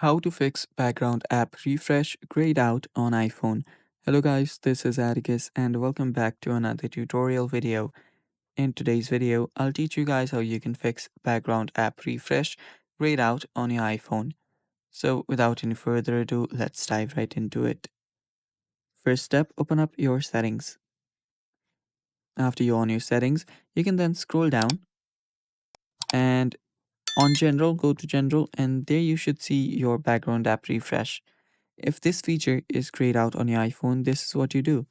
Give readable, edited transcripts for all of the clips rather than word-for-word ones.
How to fix background app refresh grayed out on iPhone. Hello guys, this is Atticus and welcome back to another tutorial video. In today's video, I'll teach you guys how you can fix background app refresh grayed out on your iPhone. So without any further ado, let's dive right into it. First step, open up your settings. After you're on your settings, you can then scroll down and on general, go to general and there you should see your background app refresh. If this feature is grayed out on your iPhone, this is what you do.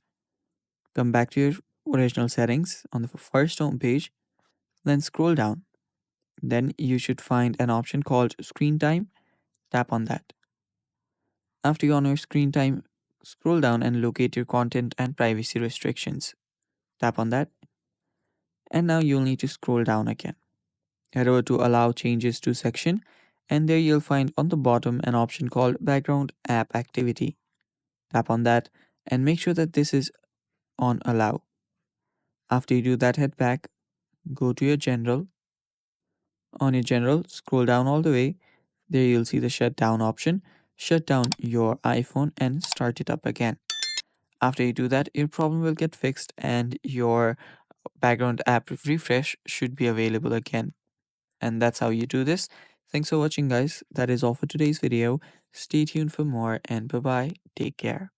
Come back to your original settings on the first home page, then scroll down. Then you should find an option called screen time. Tap on that. After you're on your screen time, scroll down and locate your content and privacy restrictions. Tap on that. And now you'll need to scroll down again. Head over to allow changes to section and there you'll find on the bottom an option called background app activity. Tap on that and make sure that this is on allow. After you do that, head back, go to your general. On your general, scroll down all the way. There you'll see the shutdown option. Shut down your iPhone and start it up again. After you do that, your problem will get fixed and your background app refresh should be available again. And that's how you do this. Thanks for watching, guys. That is all for today's video. Stay tuned for more and bye bye. Take care.